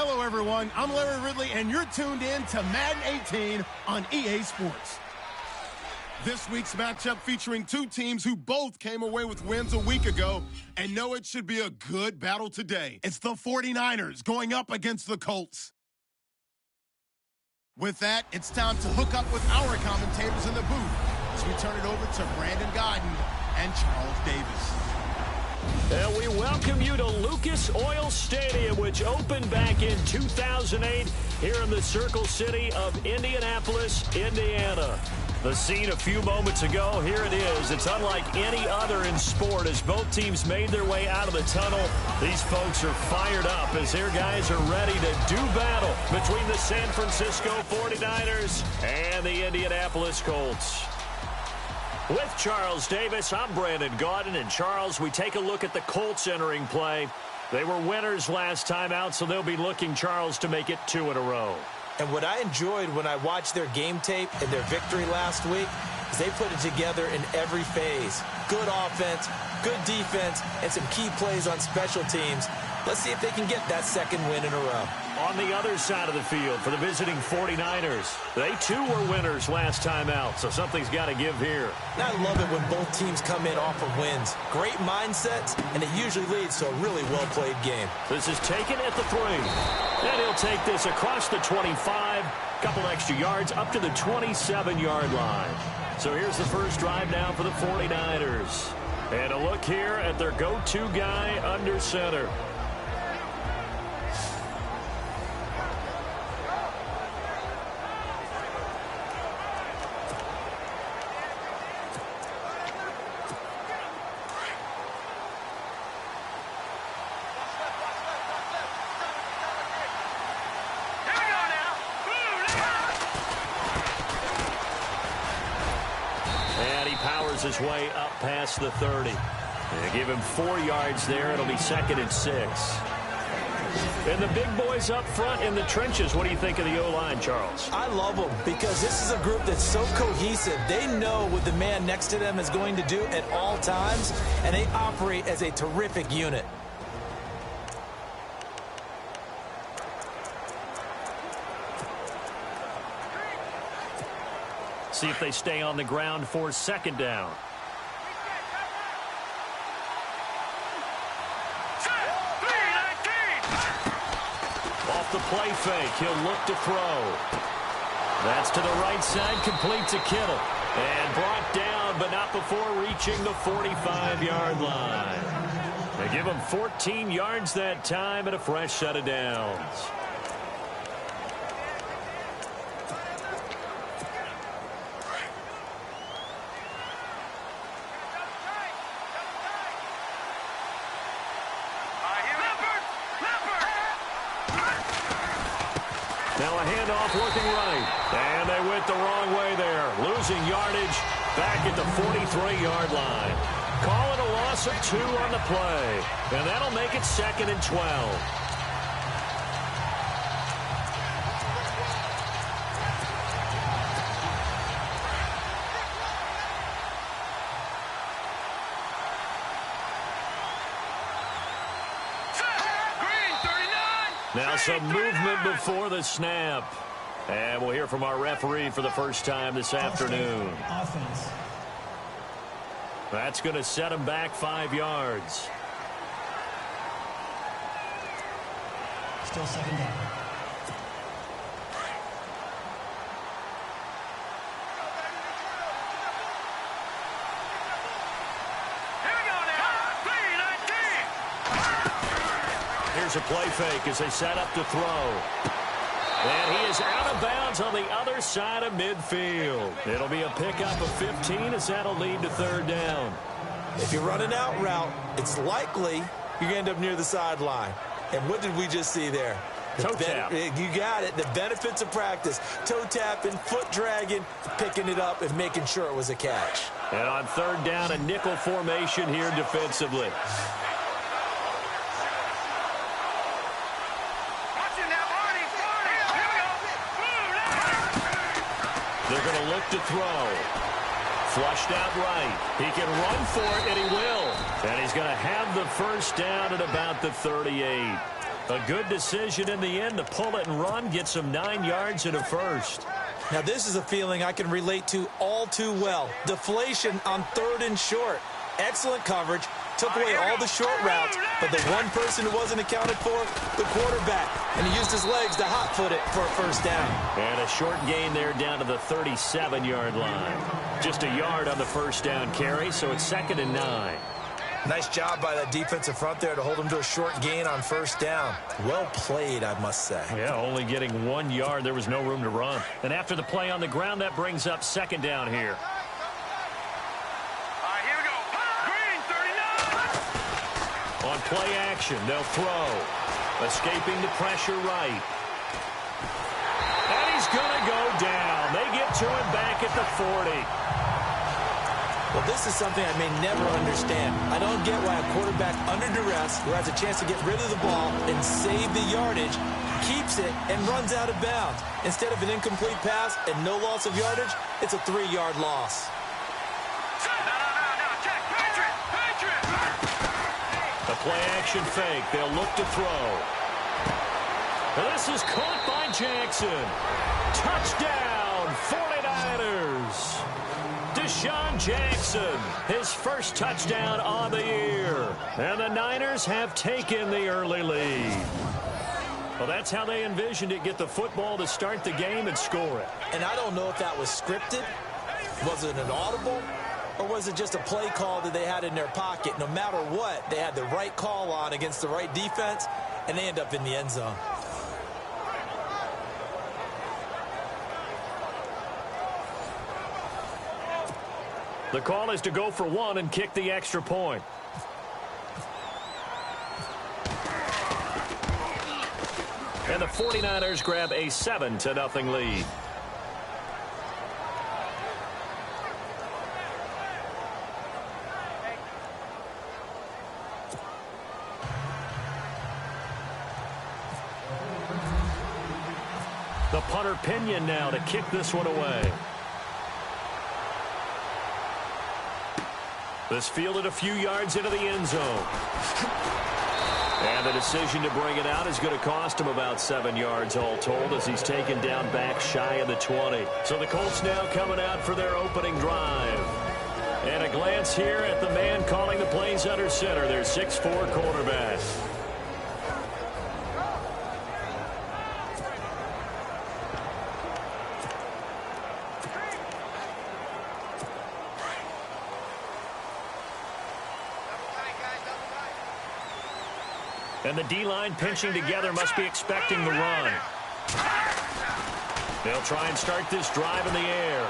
Hello, everyone. I'm Larry Ridley, and you're tuned in to Madden 18 on EA Sports. This week's matchup featuring two teams who both came away with wins a week ago and know it should be a good battle today. It's the 49ers going up against the Colts. With that, it's time to hook up with our commentators in the booth as we turn it over to Brandon Godden and Charles Davis. And we welcome you to Lucas Oil Stadium, which opened back in 2008 here in the Circle City of Indianapolis, Indiana. The scene a few moments ago, here it is. It's unlike any other in sport as both teams made their way out of the tunnel. These folks are fired up as their guys are ready to do battle between the San Francisco 49ers and the Indianapolis Colts. With Charles Davis, I'm Brandon Gaudin. And Charles, we take a look at the Colts entering play. They were winners last time out, so they'll be looking, Charles, to make it 2 in a row. And what I enjoyed when I watched their game tape and their victory last week is they put it together in every phase. Good offense, good defense, and some key plays on special teams. Let's see if they can get that second win in a row. On the other side of the field for the visiting 49ers, they too were winners last time out, so something's got to give here. And I love it when both teams come in off of wins. Great mindsets, and it usually leads to a really well-played game. This is taken at the 3. And he'll take this across the 25, couple extra yards up to the 27-yard line. So here's the first drive now for the 49ers. And a look here at their go-to guy under center. His way up past the 30. They give him 4 yards there. It'll be 2nd and 6. And the big boys up front in the trenches. What do you think of the O-line, Charles? I love them because this is a group that's so cohesive. They know what the man next to them is going to do at all times, and they operate as a terrific unit. See if they stay on the ground for 2nd down. Off the play fake, he'll look to throw. That's to the right side, complete to Kittle. And brought down, but not before reaching the 45-yard line. They give him 14 yards that time and a fresh set of downs. Now a handoff working right. And they went the wrong way there. Losing yardage back at the 43-yard line. Call it a loss of 2 on the play. And that'll make it 2nd and 12. Now some movement before the snap. And we'll hear from our referee for the first time this afternoon. Offense. That's going to set him back 5 yards. Still 2nd down. Here's a play fake as they set up to throw. And he is out of bounds on the other side of midfield. It'll be a pickup of 15 as that'll lead to 3rd down. If you're running out route, it's likely you're going to end up near the sideline. And what did we just see there? Toe tap. You got it. The benefits of practice. Toe tapping, foot dragging, picking it up, and making sure it was a catch. And on 3rd down, a nickel formation here defensively. They're going to look to throw. Flushed out right. He can run for it, and he will. And he's going to have the first down at about the 38. A good decision in the end to pull it and run, get some 9 yards and a first. Now, this is a feeling I can relate to all too well. Deflation on 3rd and short. Excellent coverage. Took away all the short routes, but the one person who wasn't accounted for, the quarterback. And he used his legs to hot-foot it for a first down. And a short gain there down to the 37-yard line. Just a yard on the first down carry, so it's 2nd and 9. Nice job by that defensive front there to hold him to a short gain on first down. Well played, I must say. Yeah, only getting 1 yard. There was no room to run. And after the play on the ground, that brings up 2nd down here. On play action, they'll throw. Escaping the pressure right. And he's going to go down. They get to him back at the 40. Well, this is something I may never understand. I don't get why a quarterback under duress who has a chance to get rid of the ball and save the yardage keeps it and runs out of bounds. Instead of an incomplete pass and no loss of yardage, it's a 3-yard loss. The play-action fake. They'll look to throw. This is caught by Jackson. Touchdown, 49ers. Deshaun Jackson, his first touchdown on the year. And the Niners have taken the early lead. Well, that's how they envisioned it. Get the football to start the game and score it. And I don't know if that was scripted. Was it an audible? Or was it just a play call that they had in their pocket? No matter what, they had the right call on against the right defense, and they end up in the end zone. The call is to go for 1 and kick the extra point. And the 49ers grab a 7-0 lead. The punter Pinion now to kick this one away. This fielded a few yards into the end zone. And the decision to bring it out is going to cost him about 7 yards all told as he's taken down back shy of the 20. So the Colts now coming out for their opening drive. And a glance here at the man calling the plays under center, their 6'4" quarterback. And the D-line pinching together must be expecting the run. They'll try and start this drive in the air.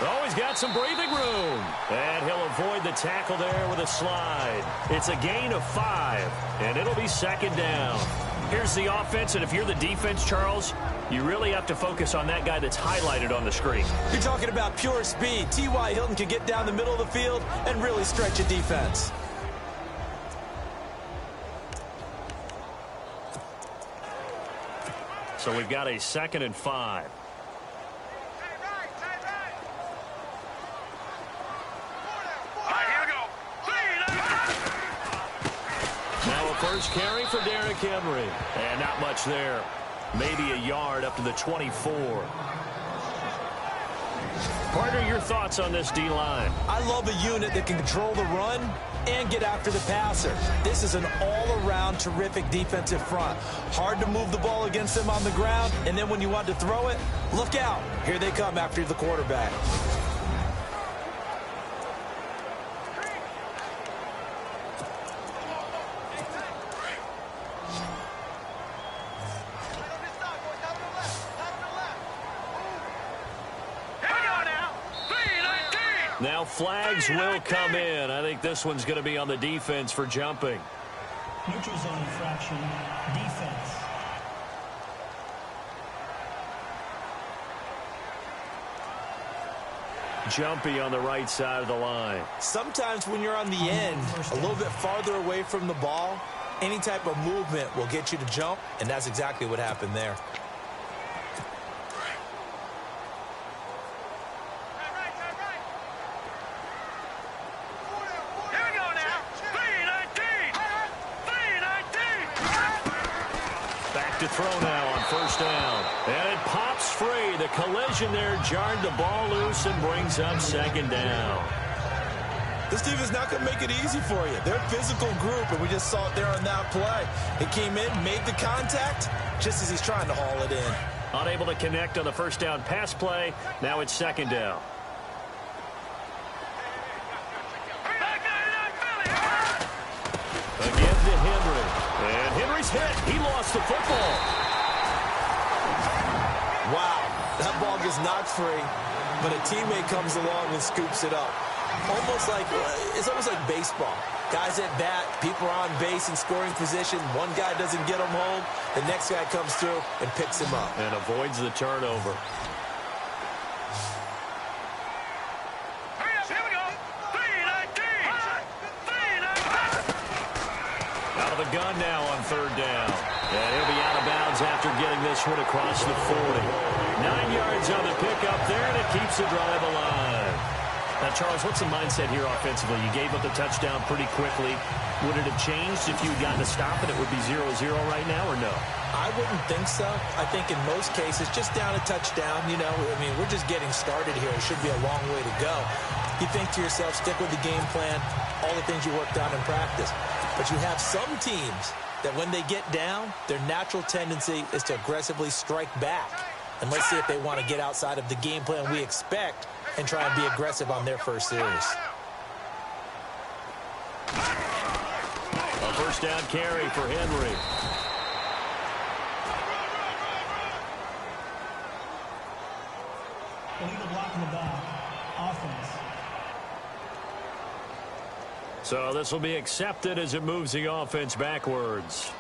Oh, he's got some breathing room. And he'll avoid the tackle there with a slide. It's a gain of 5, and it'll be 2nd down. Here's the offense, and if you're the defense, Charles, you really have to focus on that guy that's highlighted on the screen. You're talking about pure speed. T.Y. Hilton can get down the middle of the field and really stretch a defense. So we've got a 2nd and 5. Now a first carry for Derrick Henry. And not much there. Maybe a yard up to the 24. Partner, your thoughts on this D-line? I love a unit that can control the run and get after the passer. This is an all-around terrific defensive front. Hard to move the ball against them on the ground, and then when you want to throw it, look out. Here they come after the quarterback. Now flags will come in. I think this one's going to be on the defense for jumping. Neutral zone infraction, defense. Jumpy on the right side of the line. Sometimes when you're on the end, a little bit farther away from the ball, any type of movement will get you to jump, and that's exactly what happened there. look to throw now on first down. And it pops free. The collision there jarred the ball loose and brings up second down. This team is not going to make it easy for you. They're a physical group, and we just saw it there on that play. It came in, made the contact, just as he's trying to haul it in. Unable to connect on the first down pass play. Now it's second down. Again to Henry. And Henry's hit. He lost the football. Wow, that ball gets knocked free, but a teammate comes along and scoops it up. It's almost like baseball. Guys at bat, people are on base in scoring position. One guy doesn't get him home. The next guy comes through and picks him up. And avoids the turnover. Here we go. 3-19. Out of the gun now on third down. And he'll be out of bounds after getting this one across the 40. 9 yards on the pickup there, and it keeps the drive alive. Now, Charles, what's the mindset here offensively? You gave up the touchdown pretty quickly. Would it have changed if you had gotten a stop and it would be 0-0 right now, or no? I wouldn't think so. I think in most cases, just down a touchdown, we're just getting started here. It should be a long way to go. You think to yourself, stick with the game plan, all the things you worked on in practice. But you have some teams that when they get down, their natural tendency is to aggressively strike back. And let's see if they want to get outside of the game plan we expect and try and be aggressive on their first series. A first down carry for Henry. Illegal block in the back. Offense. So this will be accepted as it moves the offense backwards.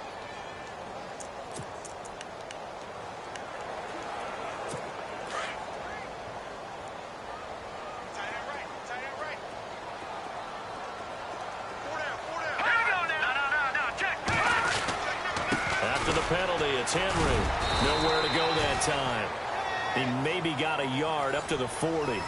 Penalty, it's Henry. Nowhere to go that time. He maybe got a yard up to the 40.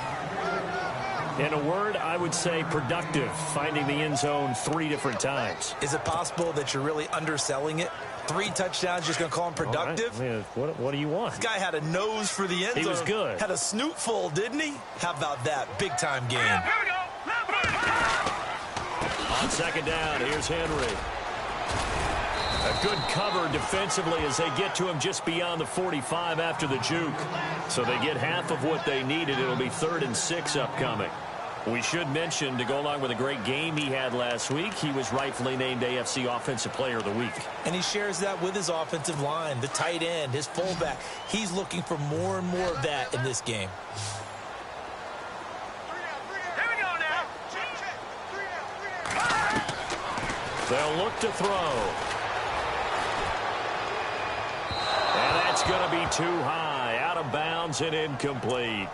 In a word, I would say productive, finding the end zone 3 different times. Is it possible that you're really underselling it? 3 touchdowns, just going to call him productive? Right. I mean, what do you want? This guy had a nose for the end zone. He was good. Had a snoot full, didn't he? How about that? Big-time game. Here we go. On second down, here's Henry. A good cover defensively as they get to him just beyond the 45 after the juke. So they get half of what they needed. It'll be 3rd and 6 upcoming. We should mention, to go along with a great game he had last week, he was rightfully named AFC Offensive Player of the Week. And he shares that with his offensive line, the tight end, his fullback. He's looking for more and more of that in this game. Here we go now. They'll look to throw. It's going to be too high, out of bounds and incomplete.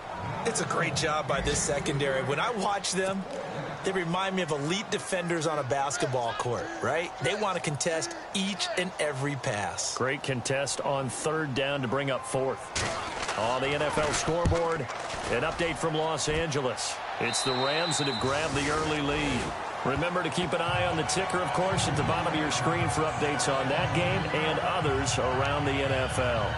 It's a great job by this secondary. When I watch them, they remind me of elite defenders on a basketball court, right? They want to contest each and every pass. Great contest on third down to bring up 4th. On the NFL scoreboard, an update from Los Angeles. It's the Rams that have grabbed the early lead. Remember to keep an eye on the ticker, of course, at the bottom of your screen for updates on that game and others around the NFL.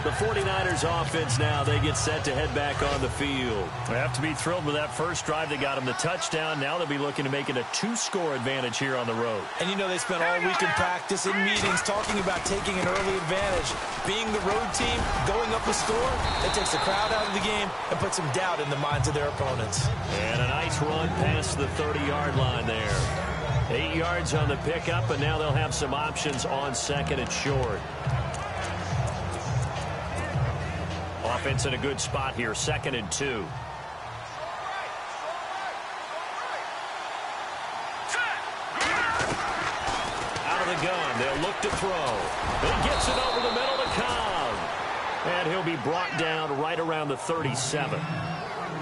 The 49ers offense now, they get set to head back on the field. They have to be thrilled with that first drive. They got them the touchdown. Now they'll be looking to make it a 2-score advantage here on the road. And you know they spent all week in practice, in meetings, talking about taking an early advantage. Being the road team, going up a score, that takes the crowd out of the game and puts some doubt in the minds of their opponents. And a nice run past the 30-yard line there. 8 yards on the pickup, and now they'll have some options on second and short. Offense in a good spot here, 2nd and 2. Out of the gun, they'll look to throw. He gets it over the middle to Cobb. And he'll be brought down right around the 37.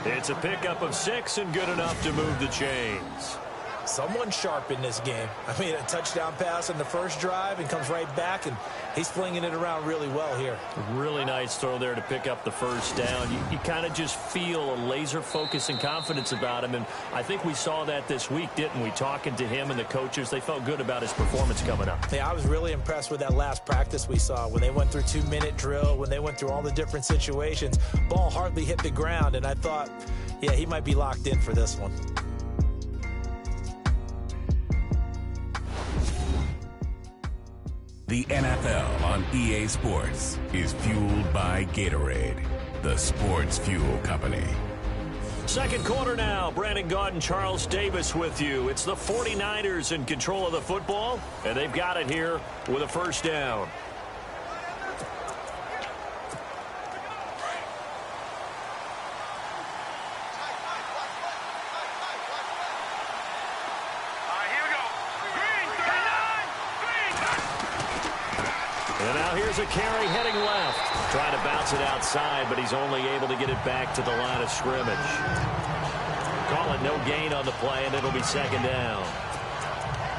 It's a pickup of 6 and good enough to move the chains. Someone sharp in this game. I mean, a touchdown pass on the first drive and comes right back, and he's flinging it around really well here. Really nice throw there to pick up the first down. You kind of just feel a laser focus and confidence about him, and I think we saw that this week, didn't we? Talking to him and the coaches, they felt good about his performance coming up. Yeah, I was really impressed with that last practice we saw when they went through 2-minute drill, when they went through all the different situations. Ball hardly hit the ground, and I thought, yeah, he might be locked in for this one. The NFL on EA Sports is fueled by Gatorade, the sports fuel company. Second quarter now. Brandon Gaudin, Charles Davis with you. It's the 49ers in control of the football, and they've got it here with a first down. And now here's a carry heading left. Trying to bounce it outside, but he's only able to get it back to the line of scrimmage. Call it no gain on the play, and it'll be second down.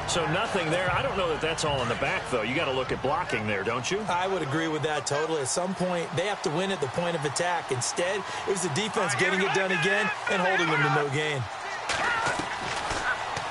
So nothing there. I don't know that that's all in the back, though. You got to look at blocking there, don't you? I would agree with that totally. At some point, they have to win at the point of attack. Instead, it was the defense getting it done again and holding them to no gain.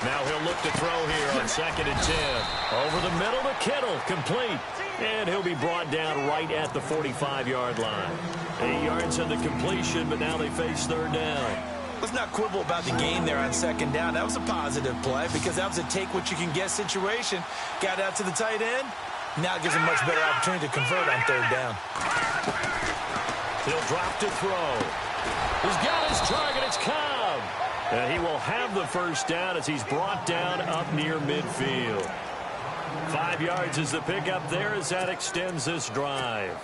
Now he'll look to throw here on 2nd and 10. Over the middle to Kittle, complete. And he'll be brought down right at the 45-yard line. 8 yards in the completion, but now they face third down. Let's not quibble about the gain there on second down. That was a positive play because that was a take-what-you-can-get situation. Got out to the tight end. Now it gives him a much better opportunity to convert on third down. He'll drop to throw. He's got his target. It's Cobb. And he will have the first down as he's brought down up near midfield. 5 yards is the pickup there as that extends this drive.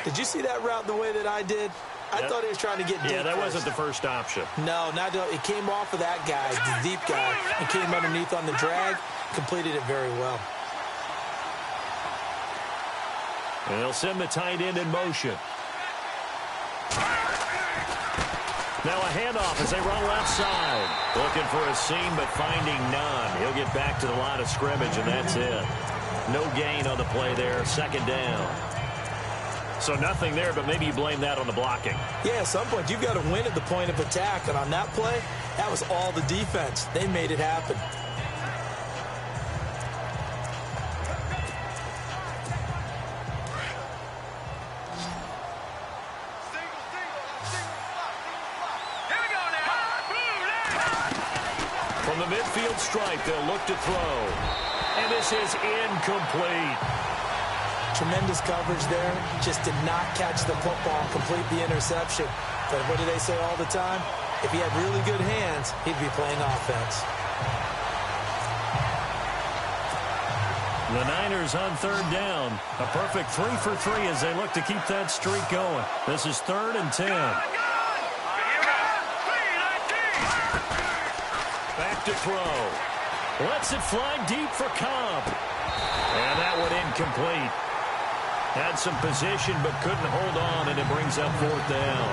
Did you see that route the way that I did? I thought he was trying to get deep. Yeah, that first. wasn't the first option. No, it came off of that guy, the deep guy, and came underneath on the drag. Completed it very well. And they'll send the tight end in motion. Now a handoff as they run left side. Looking for a seam, but finding none. He'll get back to the line of scrimmage, and that's it. No gain on the play there. Second down. So nothing there, but maybe you blame that on the blocking. Yeah, at some point, you've got to win at the point of attack. And on that play, that was all the defense. They made it happen. From the midfield stripe, they'll look to throw. And this is incomplete. Tremendous coverage there. Just did not catch the football, complete the interception. But what do they say all the time? If he had really good hands, he'd be playing offense. The Niners on third down. A perfect 3 for 3 as they look to keep that streak going. This is 3rd and 10. Back to throw. Lets it fly deep for Cobb. And that one incomplete. Had some position but couldn't hold on, and it brings up 4th down.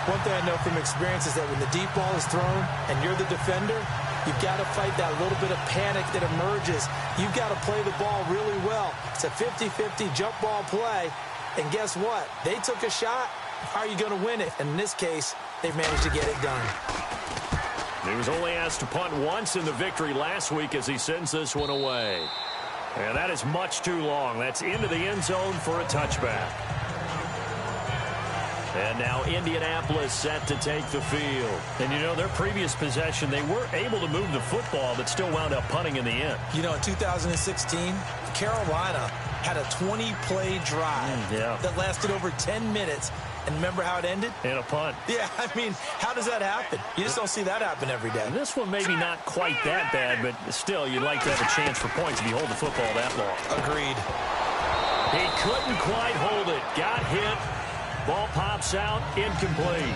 One thing I know from experience is that when the deep ball is thrown and you're the defender, you've got to fight that little bit of panic that emerges. You've got to play the ball really well. It's a 50-50 jump ball play. And guess what? They took a shot. How are you going to win it? And in this case, they've managed to get it done. He was only asked to punt once in the victory last week as he sends this one away. And that is much too long. That's into the end zone for a touchback. And now Indianapolis set to take the field. And, you know, their previous possession, they were able to move the football, but still wound up punting in the end. You know, in 2016, Carolina had a 20-play drive that lasted over 10 minutes. And remember how it ended? In a punt. Yeah, I mean, how does that happen? You just don't see that happen every day. And this one maybe not quite that bad, but still, you'd like to have a chance for points if you hold the football that long. Agreed. He couldn't quite hold it. Got hit. Ball pops out. Incomplete.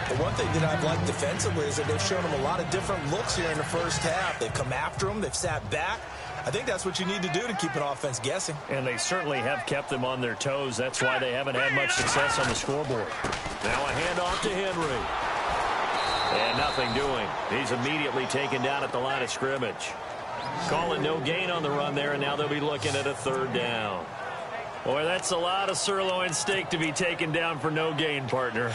The one thing that I've liked defensively is that they've shown him a lot of different looks here in the first half. They've come after him. They've sat back. I think that's what you need to do to keep an offense guessing. And they certainly have kept them on their toes. That's why they haven't had much success on the scoreboard. Now a handoff to Henry. And nothing doing. He's immediately taken down at the line of scrimmage. Call it no gain on the run there, and now they'll be looking at a 3rd down. Boy, that's a lot of sirloin steak to be taken down for no gain, partner.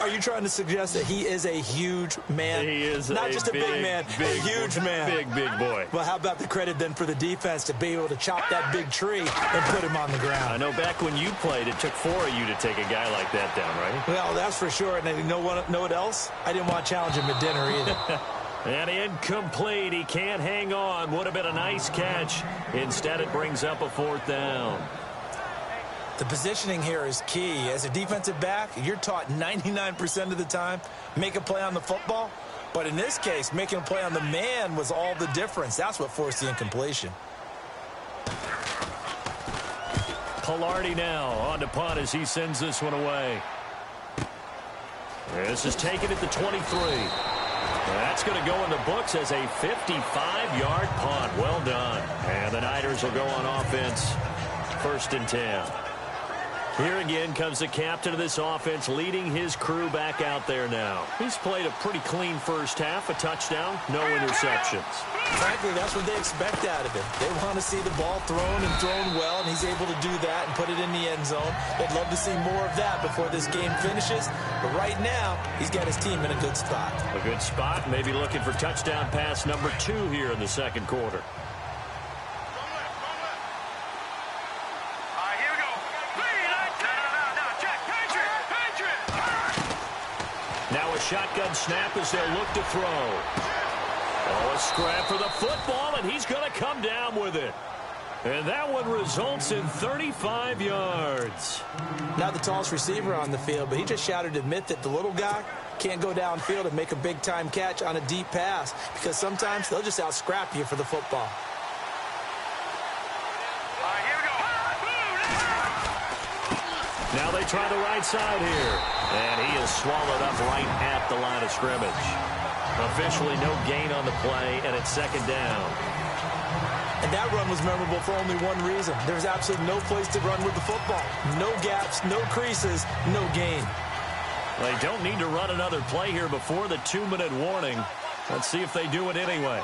Are you trying to suggest that he is a huge man? He is not just a big man, a huge man. Big boy. Well, how about the credit then for the defense to be able to chop that big tree and put him on the ground? I know back when you played, it took 4 of you to take a guy like that down, right? Well, that's for sure. And you know what else? I didn't want to challenge him at dinner either. And incomplete. He can't hang on. Would have been a nice catch. Instead, it brings up a 4th down. The positioning here is key. As a defensive back, you're taught 99% of the time, make a play on the football. But in this case, making a play on the man was all the difference. That's what forced the incompletion. Pilardi now on to punt as he sends this one away. This is taken at the 23. That's going to go in the books as a 55-yard punt. Well done. And the Niners will go on offense. 1st and 10. Here again comes the captain of this offense, leading his crew back out there now. He's played a pretty clean first half, a touchdown, no interceptions. Frankly, that's what they expect out of him. They want to see the ball thrown and thrown well, and he's able to do that and put it in the end zone. They'd love to see more of that before this game finishes. But right now, he's got his team in a good spot. A good spot, maybe looking for touchdown pass number 2 here in the 2nd quarter. Now a shotgun snap as they'll look to throw. Oh, a scrap for the football, and he's going to come down with it. And that one results in 35 yards. Not the tallest receiver on the field, but he just shouted to admit that the little guy can't go downfield and make a big-time catch on a deep pass because sometimes they'll just out-scrap you for the football. Now they try the right side here. And he is swallowed up right at the line of scrimmage. Officially no gain on the play, and it's 2nd down. And that run was memorable for only one reason. There's absolutely no place to run with the football. No gaps, no creases, no gain. They don't need to run another play here before the 2-minute warning. Let's see if they do it anyway.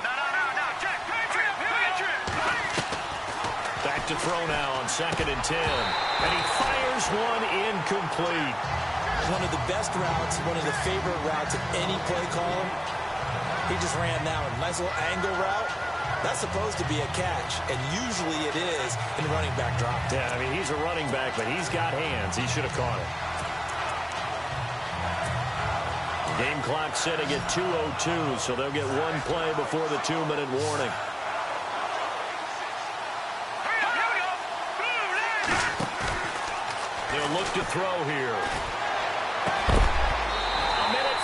Back to throw now on 2nd and 10. And he fires one incomplete. One of the best routes, one of the favorite routes of any play caller. He just ran that one. Nice little angle route. That's supposed to be a catch, and usually it is in the running back drop. Yeah, I mean, he's a running back, but he's got hands. He should have caught it. Game clock sitting at 2:02, so they'll get one play before the 2-minute warning. They'll look to throw here.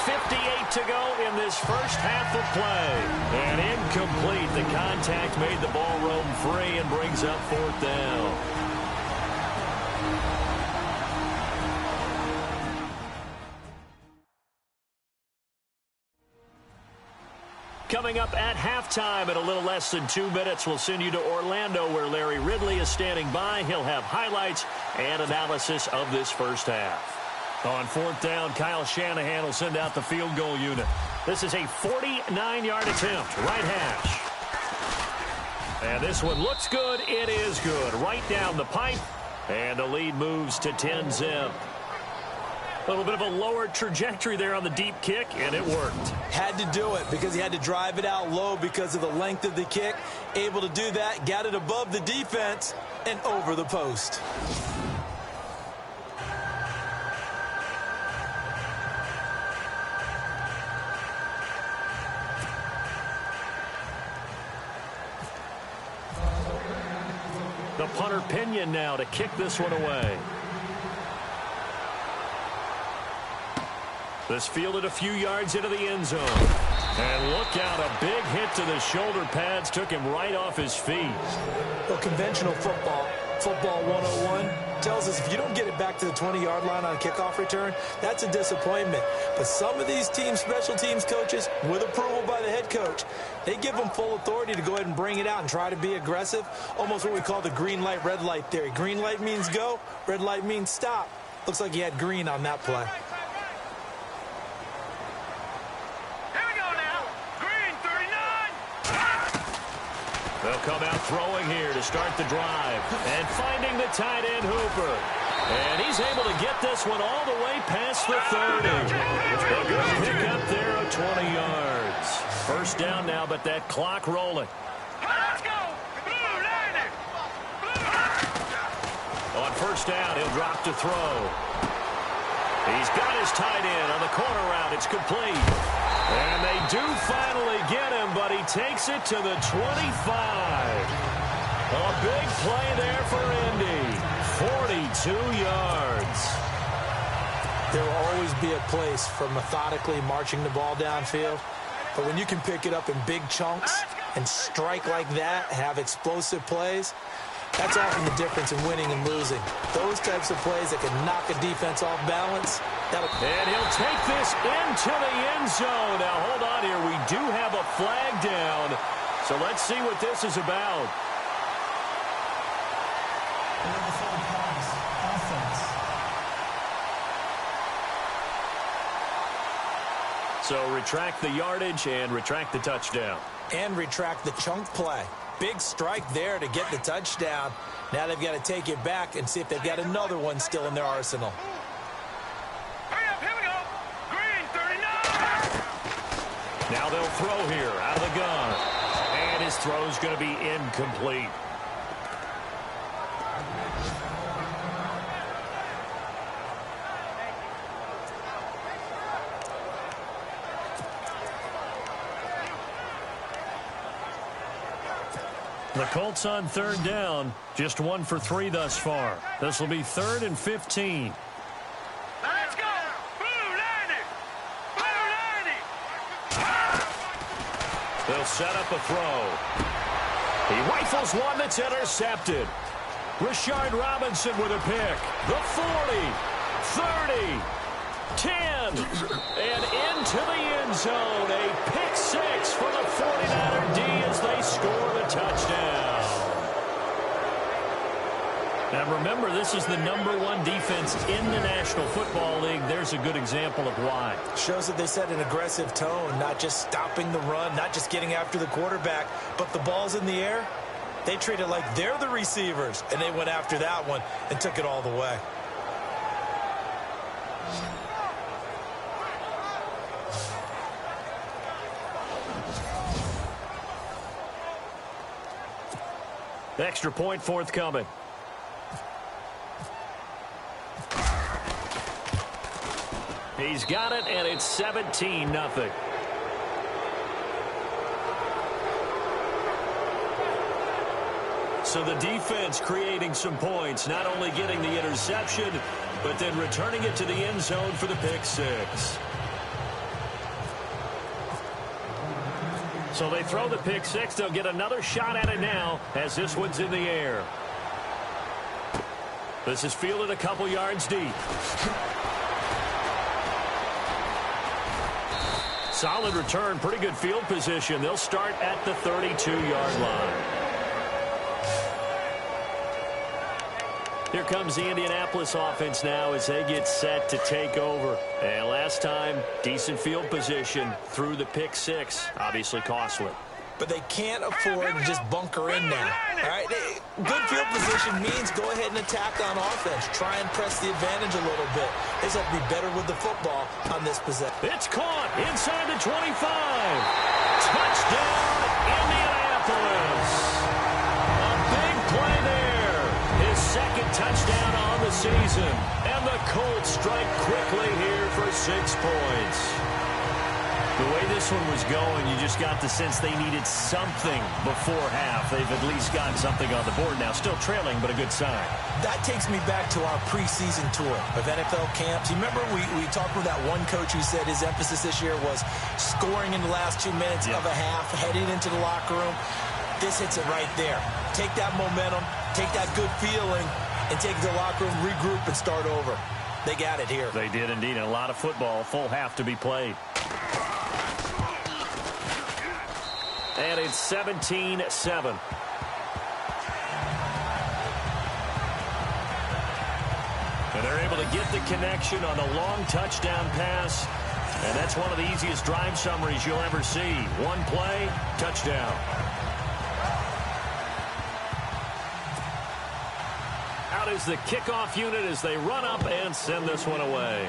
1:58 to go in this first half of play. And incomplete. The contact made the ball roam free and brings up 4th down. Coming up at halftime in a little less than 2 minutes, we'll send you to Orlando where Larry Ridley is standing by. He'll have highlights and analysis of this first half. On 4th down, Kyle Shanahan will send out the field goal unit. This is a 49-yard attempt, right hash. And this one looks good. It is good. Right down the pipe. And the lead moves to 10-zip. A little bit of a lower trajectory there on the deep kick, and it worked. Had to do it because he had to drive it out low because of the length of the kick. Able to do that, got it above the defense and over the post. The punter Pinion now to kick this one away. This fielded a few yards into the end zone. And look out, a big hit to the shoulder pads took him right off his feet. Well, conventional football 101, tells us if you don't get it back to the 20-yard line on a kickoff return, that's a disappointment. But some of these teams, special teams coaches, with approval by the head coach, they give them full authority to go ahead and bring it out and try to be aggressive. Almost what we call the green light, red light theory. Green light means go, red light means stop. Looks like he had green on that play. They'll come out throwing here to start the drive. And finding the tight end, Hooper. And he's able to get this one all the way past the 30. A good pick up there of 20 yards. First down now, but that clock rolling. Let's go! Blue line. On first down, he'll drop to throw. He's got his tight end on the corner route. It's complete. And they do finally get him, but he takes it to the 25. A big play there for Indy. 42 yards. There will always be a place for methodically marching the ball downfield. But when you can pick it up in big chunks and strike like that, have explosive plays, that's often the difference in winning and losing. Those types of plays that can knock a defense off balance. And he'll take this into the end zone. Now, hold on here. We do have a flag down. So let's see what this is about. So retract the yardage and retract the touchdown. And retract the chunk play. Big strike there to get the touchdown. Now they've got to take it back and see if they've got another one still in their arsenal. Hurry up, here we go. Green 39. Now they'll throw here out of the gun. And his throw's going to be incomplete. The Colts on third down, just 1 for 3 thus far. This will be 3rd and 15. Let's go. Blue line. Blue line. They'll set up a throw. He rifles one that's intercepted. Rashard Robinson with a pick. The 40, 30, 10, and into the end zone. A pick 6 for the 49er D as they score the touchdown. Now remember, this is the #1 defense in the National Football League. There's a good example of why. Shows that they set an aggressive tone, not just stopping the run, not just getting after the quarterback, but the ball's in the air. They treat it like they're the receivers, and they went after that one and took it all the way. Extra point forthcoming. He's got it, and it's 17-0. So the defense creating some points, not only getting the interception, but then returning it to the end zone for the pick 6. So they throw the pick 6. They'll get another shot at it now as this one's in the air. This is fielded a couple yards deep. Solid return, pretty good field position. They'll start at the 32-yard line. Here comes the Indianapolis offense now as they get set to take over. And last time, decent field position through the pick 6. Obviously costly. But they can't afford to just bunker in now. All right? Good field position means go ahead and attack on offense. Try and press the advantage a little bit. They just have to be better with the football on this possession. It's caught inside the 25. Touchdown, Indianapolis. A big play there. His second touchdown on the season. And the Colts strike quickly here for 6 points. The way this one was going, you just got the sense they needed something before half. They've at least gotten something on the board now. Still trailing, but a good sign. That takes me back to our preseason tour of NFL camps. You remember we talked with that one coach who said his emphasis this year was scoring in the last 2 minutes of a half, heading into the locker room. This hits it right there. Take that momentum, take that good feeling, and take it to the locker room, regroup, and start over. They got it here. They did indeed. And a lot of football, full half to be played. And it's 17-7. And they're able to get the connection on the long touchdown pass. And that's one of the easiest drive summaries you'll ever see. One play, touchdown. is the kickoff unit as they run up and send this one away.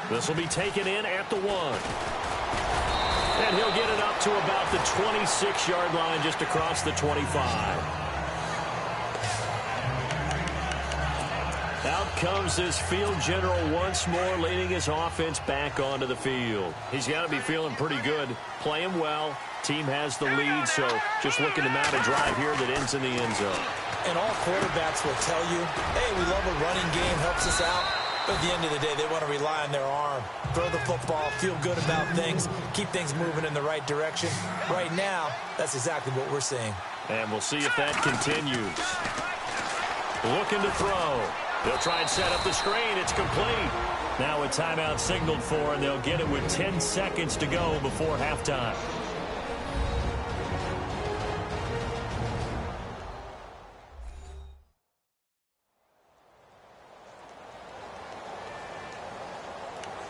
This will be taken in at the 1. And he'll get it up to about the 26-yard line, just across the 25. Out comes this field general once more, leading his offense back onto the field. He's got to be feeling pretty good, playing well. Team has the lead, so just looking to mount a drive here that ends in the end zone. And all quarterbacks will tell you, hey, we love a running game, helps us out. But at the end of the day, they want to rely on their arm. Throw the football, feel good about things, keep things moving in the right direction. Right now, that's exactly what we're seeing. And we'll see if that continues. Looking to throw. They'll try and set up the screen. It's complete. Now a timeout signaled for, and they'll get it with 10 seconds to go before halftime.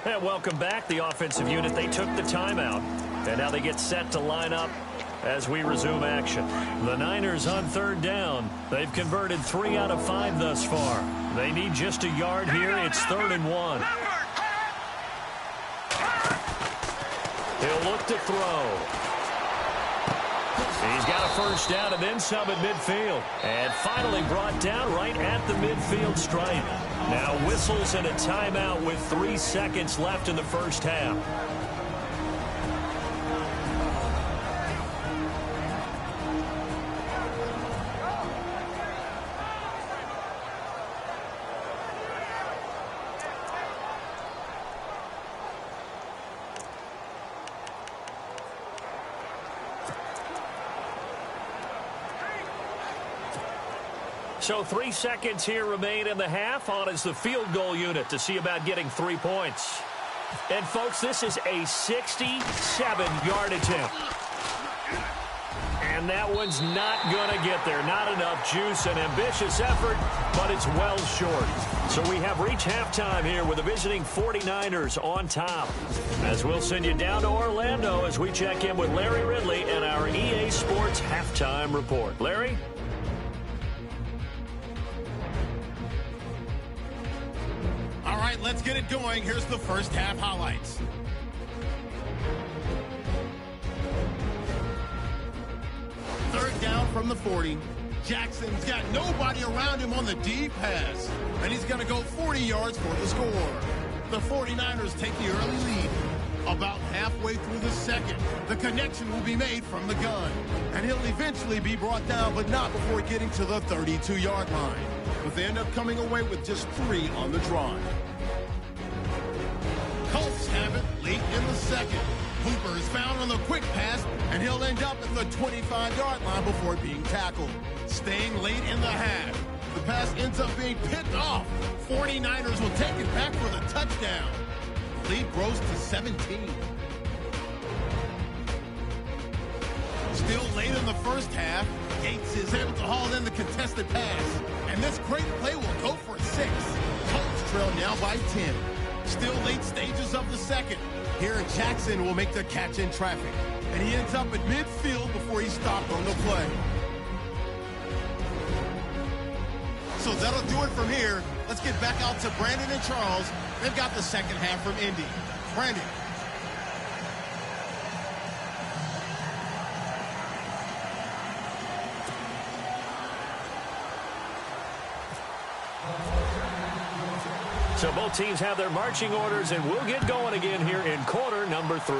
And welcome back, the offensive unit. They took the timeout, and now they get set to line up as we resume action. The Niners on third down. They've converted 3 out of 5 thus far. They need just a yard here. It's 3rd and 1. He'll look to throw. He's got a first down and then some at midfield. And finally brought down right at the midfield stripe. Now whistles and a timeout with 3 seconds left in the first half. So 3 seconds here remain in the half. On is the field goal unit to see about getting 3 points. And, folks, this is a 67-yard attempt. And that one's not going to get there. Not enough juice. An ambitious effort, but it's well short. So we have reached halftime here with the visiting 49ers on top. As we'll send you down to Orlando as we check in with Larry Ridley and our EA Sports Halftime Report. Larry? All right, let's get it going. Here's the first half highlights. Third down from the 40. Jackson's got nobody around him on the deep pass. And he's going to go 40 yards for the score. The 49ers take the early lead. About halfway through the second, the connection will be made from the gun. And he'll eventually be brought down, but not before getting to the 32-yard line. But they end up coming away with just 3 on the drive. Colts have it late in the second. Hooper is found on the quick pass, and he'll end up at the 25-yard line before being tackled. Staying late in the half, the pass ends up being picked off. 49ers will take it back for the touchdown. The lead grows to 17. Still late in the first half, Gates is able to haul in the contested pass. And this great play will go for 6. Colts trail now by 10. Still late stages of the second. Here, Jackson will make the catch in traffic. And he ends up at midfield before he's stopped on the play. So that'll do it from here. Let's get back out to Brandon and Charles. They've got the second half from Indy. Brandon. So both teams have their marching orders, and we'll get going again here in quarter number 3.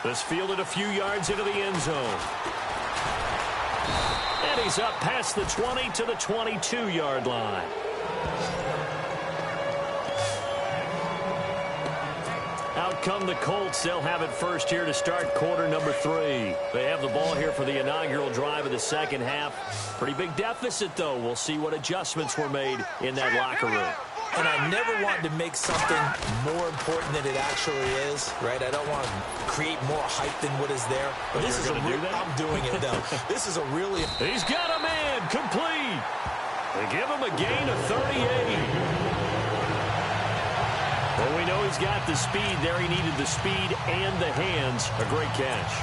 This fielded a few yards into the end zone. And he's up past the 20 to the 22-yard line. Out come the Colts. They'll have it first here to start quarter number 3. They have the ball here for the inaugural drive of the second half. Pretty big deficit, though. We'll see what adjustments were made in that locker room. And I never want to make something more important than it actually is, right? I don't want to create more hype than what is there. But this is a real, I'm doing it, though. This is a really... He's got a man complete. They give him a gain of 38. Well, we know he's got the speed there. He needed the speed and the hands. A great catch.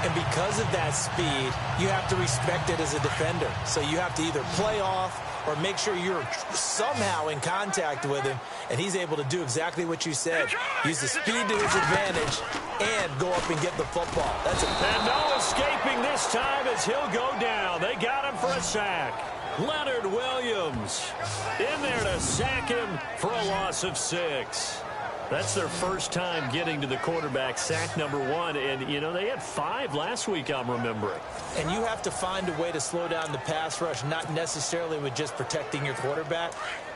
And because of that speed, you have to respect it as a defender. So you have to either play off or make sure you're somehow in contact with him, and he's able to do exactly what you said. Use the speed to his advantage and go up and get the football. That's And no escaping this time as he'll go down. They got him for a sack. Leonard Williams in there to sack him for a loss of 6. That's their first time getting to the quarterback, sack number 1. And, you know, they had 5 last week, I'm remembering. And you have to find a way to slow down the pass rush, not necessarily with just protecting your quarterback,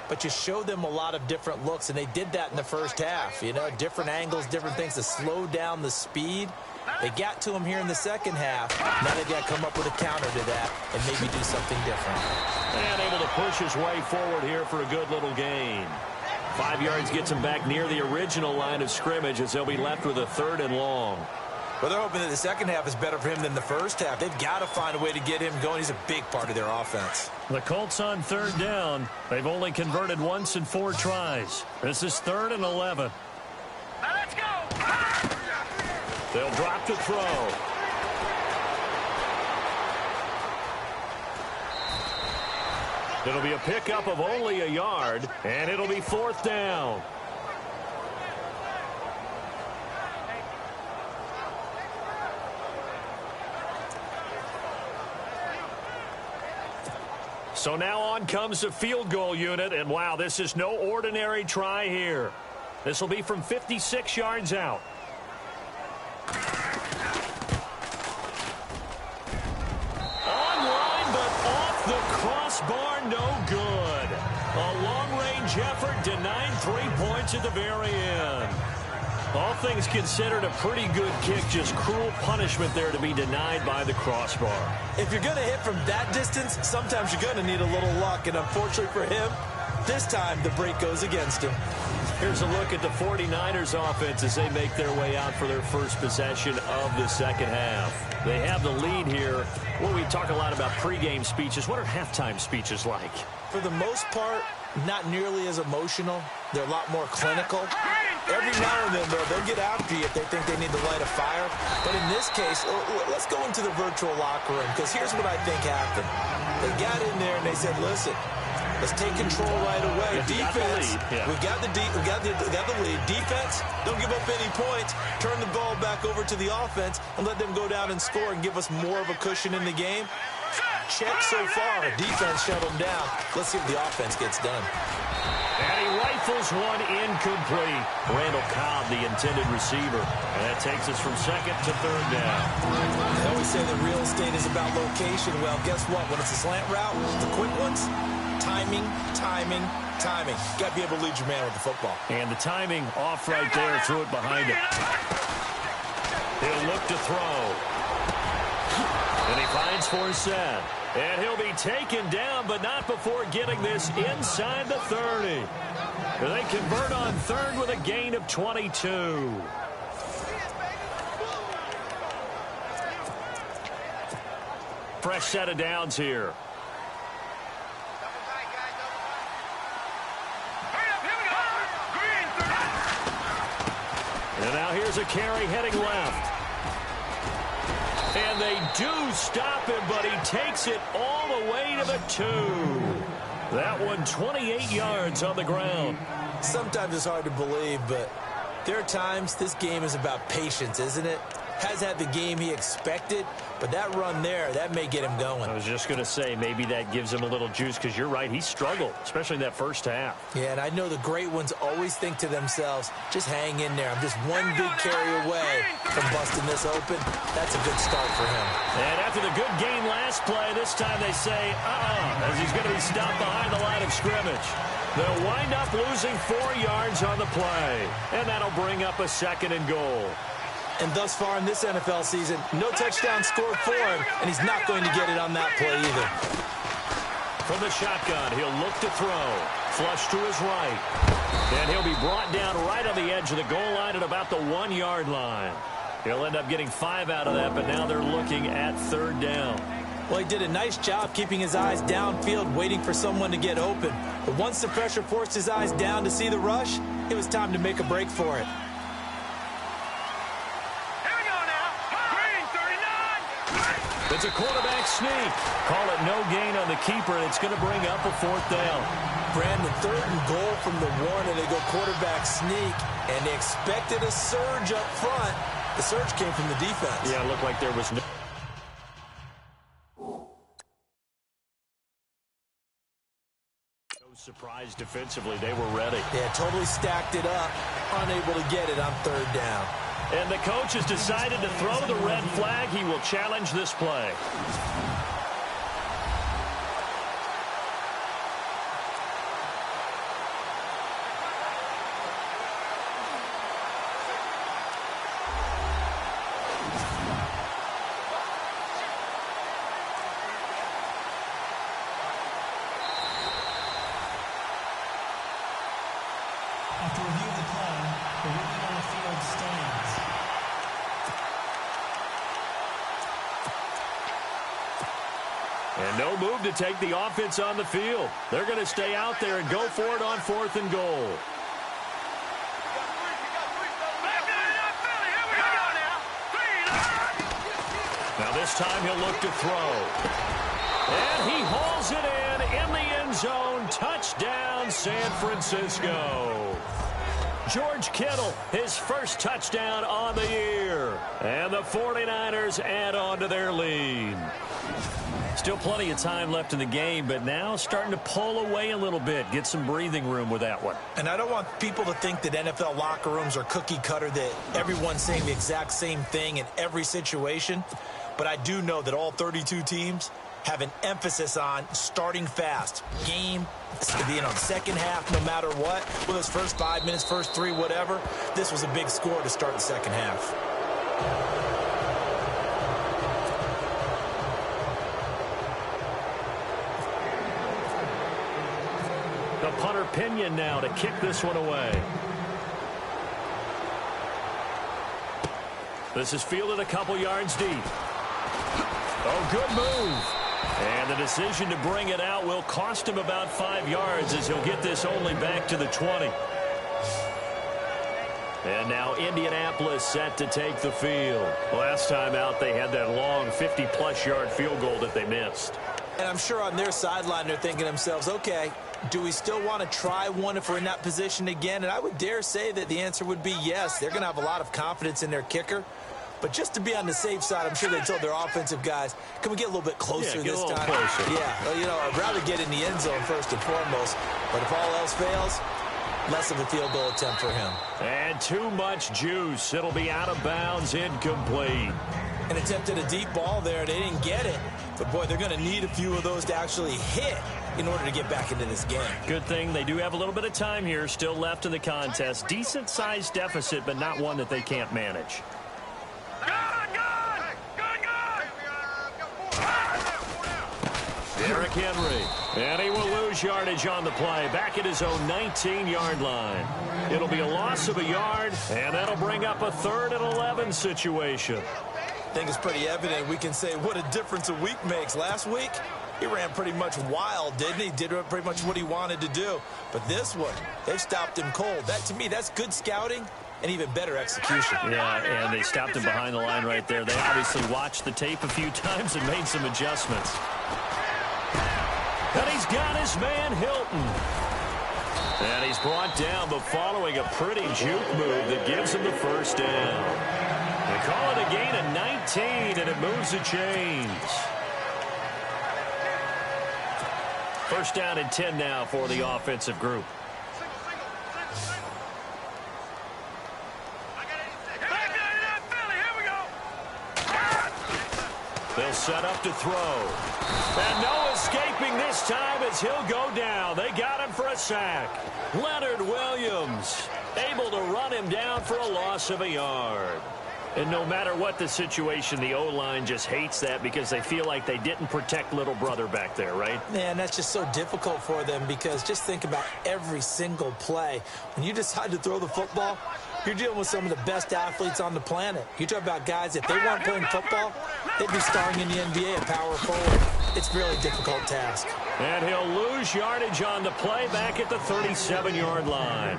but you show them a lot of different looks, and they did that in the first half. You know, different angles, different things to slow down the speed. They got to him here in the second half. Now they've got to come up with a counter to that and maybe do something different. And able to push his way forward here for a good little gain. 5 yards gets him back near the original line of scrimmage as they'll be left with a 3rd and long. Well, they're hoping that the second half is better for him than the first half. They've got to find a way to get him going. He's a big part of their offense. The Colts on 3rd down. They've only converted once in 4 tries. This is 3rd and 11. Now let's go. They'll drop to throw. It'll be a pickup of only a yard, and it'll be 4th down. So now on comes the field goal unit, and wow, this is no ordinary try here. This will be from 56 yards out. Online, but off the crossbar, no good. A long-range effort denied 3 points at the very end. All things considered, a pretty good kick, just cruel punishment there to be denied by the crossbar. If you're going to hit from that distance, sometimes you're going to need a little luck, and unfortunately for him, this time the break goes against him. Here's a look at the 49ers offense as they make their way out for their first possession of the second half. They have the lead here. Well, we talk a lot about pregame speeches. What are halftime speeches like? For the most part, not nearly as emotional. They're a lot more clinical. Every now and then, though, they'll get after you if they think they need to light a fire. But in this case, let's go into the virtual locker room, because here's what I think happened. They got in there and they said, listen, let's take control right away. Defense, we got the lead. Defense, don't give up any points. Turn the ball back over to the offense and let them go down and score and give us more of a cushion in the game. Check so far. Defense shut them down. Let's see if the offense gets done. And he rifles one incomplete. Randall Cobb, the intended receiver. And that takes us from 2nd to 3rd down. They always say that real estate is about location. Well, guess what? When it's a slant route, the quick ones, timing. Got to be able to lead your man with the football. And the timing off right there. Threw it behind him. He'll look to throw. And he finds Forsett. And he'll be taken down, but not before getting this inside the 30. They convert on 3rd with a gain of 22. Fresh set of downs here. And now here's a carry heading left. And they do stop him, but he takes it all the way to the 2. That one 28 yards on the ground. Sometimes it's hard to believe, but there are times this game is about patience, isn't it? Has had the game he expected, but that run there, that may get him going. I was just going to say, maybe that gives him a little juice, because you're right, he struggled, especially in that first half. Yeah, and I know the great ones always think to themselves, just hang in there. I'm just one big carry away from busting this open. That's a good start for him. And after the good gain last play, this time they say, as he's going to be stopped behind the line of scrimmage. They'll wind up losing 4 yards on the play, and that'll bring up a 2nd and goal. And thus far in this NFL season, no touchdown scored for him, and he's not going to get it on that play either. From the shotgun, he'll look to throw. Flush to his right. And he'll be brought down right on the edge of the goal line at about the 1-yard line. He'll end up getting 5 out of that, but now they're looking at 3rd down. Well, he did a nice job keeping his eyes downfield, waiting for someone to get open. But once the pressure forced his eyes down to see the rush, it was time to make a break for it. Here we go now. Green 39. It's a quarterback sneak. Call it no gain on the keeper, and it's going to bring up a 4th down. Brandon, 3rd and goal from the 1, and they go quarterback sneak, and they expected a surge up front. The surge came from the defense. Yeah, it looked like there was no surprise defensively. They were ready. Yeah, totally stacked it up, unable to get it on 3rd down. And the coach has decided to throw the red flag. He will challenge this play. After review of the play, the ruling on the field stands. And no move to take the offense on the field. They're going to stay out there and go for it on 4th and goal. Now this time he'll look to throw. And he hauls it in the end zone. Touchdown, San Francisco. George Kittle, his first touchdown on the year. And the 49ers add on to their lead. Still plenty of time left in the game, but now starting to pull away a little bit. Get some breathing room with that one. And I don't want people to think that NFL locker rooms are cookie cutter, that everyone's saying the exact same thing in every situation. But I do know that all 32 teams have an emphasis on starting fast. Game, second half, no matter what. Whether it's first 5 minutes, first 3, whatever. This was a big score to start the second half. The punter Pinion now to kick this one away. This is fielded a couple yards deep. Oh, good move. And the decision to bring it out will cost him about 5 yards as he'll get this only back to the 20. And now Indianapolis set to take the field. Last time out, they had that long 50-plus yard field goal that they missed. And I'm sure on their sideline they're thinking to themselves, okay, do we still want to try one if we're in that position again? And I would dare say that the answer would be yes. They're going to have a lot of confidence in their kicker. But just to be on the safe side, I'm sure they told their offensive guys, can we get a little bit closer this time? Closer. Yeah, well, you know, I'd rather get in the end zone first and foremost. But if all else fails, less of a field goal attempt for him. And too much juice. It'll be out of bounds, incomplete. An attempt at a deep ball there, they didn't get it. But, boy, they're going to need a few of those to actually hit in order to get back into this game. Good thing they do have a little bit of time here still left in the contest. Decent-sized deficit, but not one that they can't manage. Derrick Henry, and he will lose yardage on the play, back at his own 19-yard line. It'll be a loss of a yard, and that'll bring up a 3rd and 11 situation. I think it's pretty evident. We can say what a difference a week makes. Last week, he ran pretty much wild, didn't he? Did pretty much what he wanted to do. But this one, they've stopped him cold. That, to me, that's good scouting and even better execution. Yeah, and they stopped him behind the line right there. They obviously watched the tape a few times and made some adjustments. And he's got his man Hilton. And he's brought down, but following a pretty juke move that gives him the first down. They call it a gain of 19, and it moves the chains. First down and 10 now for the offensive group. They'll set up to throw. And no escaping this time as he'll go down. They got him for a sack. Leonard Williams able to run him down for a loss of a yard. And no matter what the situation, the O-line just hates that because they feel like they didn't protect little brother back there, right? Man, that's just so difficult for them because just think about every single play. When you decide to throw the football, you're dealing with some of the best athletes on the planet. You talk about guys, if they weren't playing football, they'd be starring in the NBA at power forward. It's a really difficult task. And he'll lose yardage on the play back at the 37-yard line.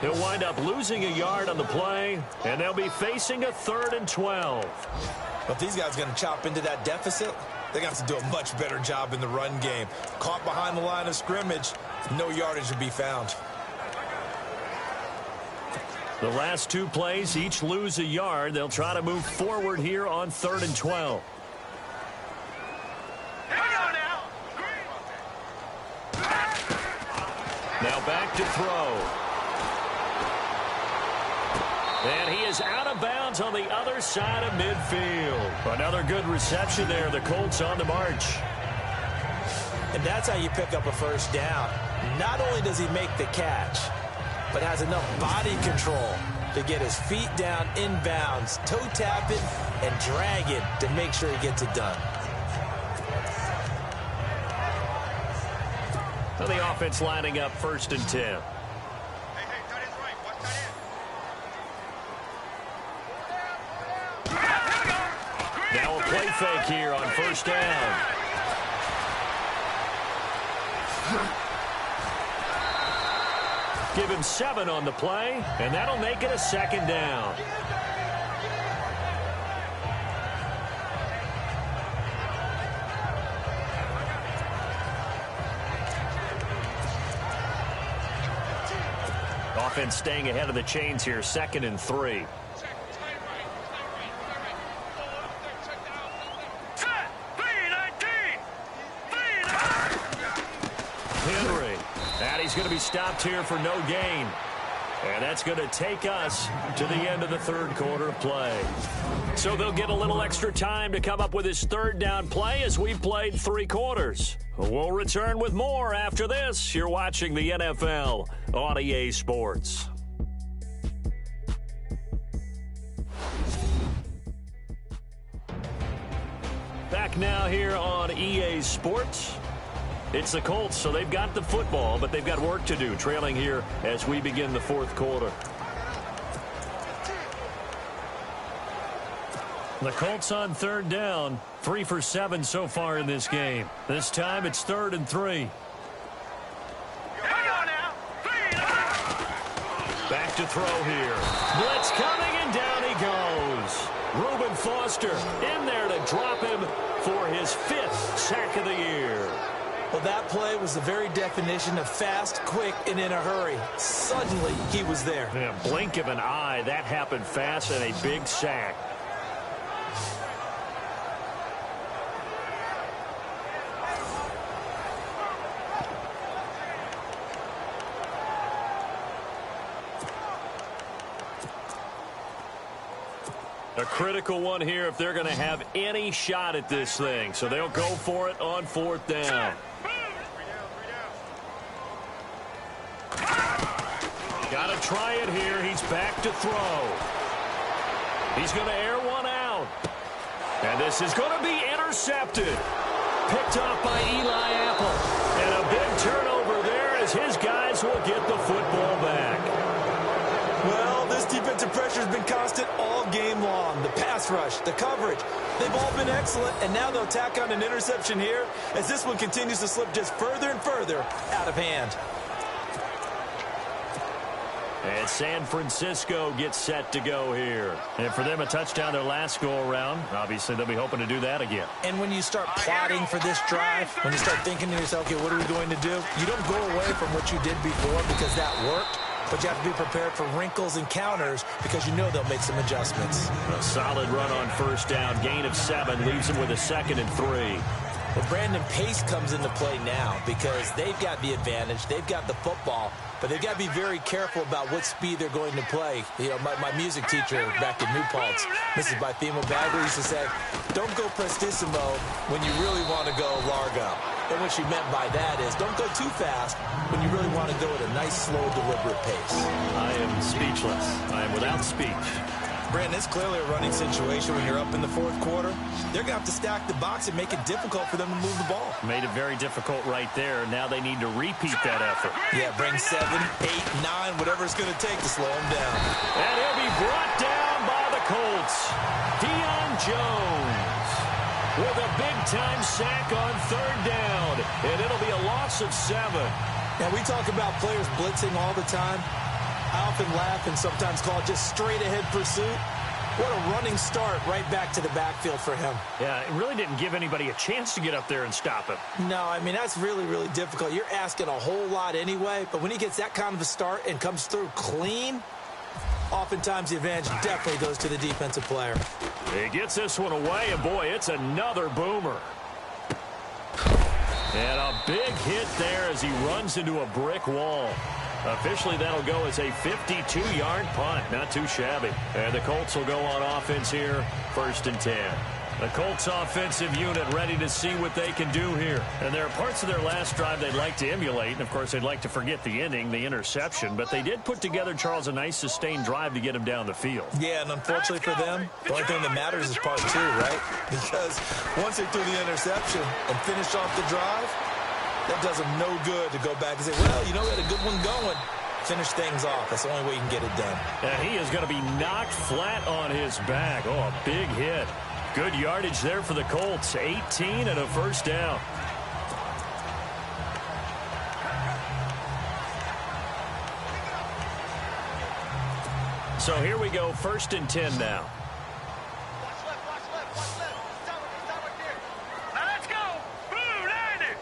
He'll wind up losing a yard on the play, and they'll be facing a 3rd and 12. But if these guys are going to chop into that deficit, they're going to have to do a much better job in the run game. Caught behind the line of scrimmage, no yardage would be found. The last two plays, each lose a yard. They'll try to move forward here on 3rd and 12. Now back to throw. And he is out of bounds on the other side of midfield. Another good reception there. The Colts on the march. And that's how you pick up a first down. Not only does he make the catch, but has enough body control to get his feet down inbounds, toe tapping and dragging to make sure he gets it done. So the offense lining up 1st and 10. Now a play fake here on 1st down. Give him 7 on the play, and that'll make it a 2nd down. Offense staying ahead of the chains here, 2nd and 3. Henry. And he's going to be stopped here for no gain. And that's going to take us to the end of the 3rd quarter of play. So they'll get a little extra time to come up with his 3rd down play as we played 3 quarters. We'll return with more after this. You're watching the NFL on EA Sports. Back now here on EA Sports. It's the Colts, so they've got the football, but they've got work to do, trailing here as we begin the 4th quarter. The Colts on 3rd down, 3 for 7 so far in this game. This time it's 3rd and 3. Back to throw here. Blitz coming, and down he goes. Reuben Foster in there to drop him for his 5th sack of the year. Well, that play was the very definition of fast, quick, and in a hurry. Suddenly, he was there. Yeah, blink of an eye, that happened fast, and a big sack. A critical one here if they're going to have any shot at this thing. So they'll go for it on 4th down. Got to try it here. He's back to throw. He's going to air one out. And this is going to be intercepted. Picked off by Eli Apple. And a big turnover there as his guys will get the football back. Well, this defensive pressure has been constant all game long. The pass rush, the coverage, they've all been excellent, and now they'll tack on an interception here as this one continues to slip just further and further out of hand. And San Francisco gets set to go here. And for them, a touchdown their last go-around. Obviously, they'll be hoping to do that again. And when you start plotting for this drive, when you start thinking to yourself, okay, what are we going to do? You don't go away from what you did before because that worked. But you have to be prepared for wrinkles and counters because you know they'll make some adjustments. A solid run on 1st down. Gain of 7 leaves them with a 2nd and 3. Well, Brandon, pace comes into play now because they've got the advantage. They've got the football. But they've got to be very careful about what speed they're going to play. You know, my music teacher back in New Paltz, Mrs. Bythema Bagley, used to say, don't go prestissimo when you really want to go largo. And what she meant by that is don't go too fast when you really want to go at a nice, slow, deliberate pace. I am speechless. I am without speech. Brandon, it's clearly a running situation when you're up in the 4th quarter. They're going to have to stack the box and make it difficult for them to move the ball. Made it very difficult right there. Now they need to repeat that effort. Yeah, bring 7, 8, 9, whatever it's going to take to slow them down. And he'll be brought down by the Colts. Deion Jones with a big-time sack on 3rd down. And it'll be a loss of 7. Now, we talk about players blitzing all the time. I often laugh and sometimes call it just straight-ahead pursuit. What a running start right back to the backfield for him. Yeah, it really didn't give anybody a chance to get up there and stop him. No, I mean, that's really, really difficult. You're asking a whole lot anyway, but when he gets that kind of a start and comes through clean, oftentimes the advantage definitely goes to the defensive player. He gets this one away, and boy, it's another boomer. And a big hit there as he runs into a brick wall. Officially, that'll go as a 52-yard punt. Not too shabby. And the Colts will go on offense here, 1st and 10. The Colts offensive unit ready to see what they can do here. And there are parts of their last drive they'd like to emulate. And, of course, they'd like to forget the ending, the interception. But they did put together, Charles, a nice sustained drive to get him down the field. Yeah, and unfortunately for them, the only thing that matters is part 2, right? Because once they threw the interception and finished off the drive, that does them no good to go back and say, well, you know, we had a good one going. Finish things off. That's the only way you can get it done. And he is going to be knocked flat on his back. Oh, a big hit. Good yardage there for the Colts. 18 and a 1st down. So here we go, 1st and 10 now. Let's go. Blue landed.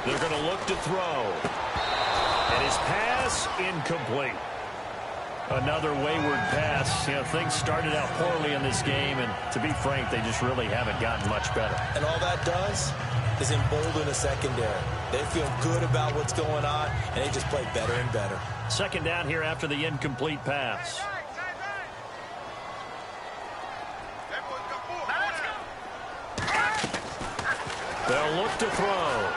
They're going to look to throw. And his pass incomplete. Another wayward pass. You know, things started out poorly in this game, and to be frank, they just really haven't gotten much better. And all that does is embolden a secondary. They feel good about what's going on, and they just play better and better. 2nd down here after the incomplete pass. They'll look to throw.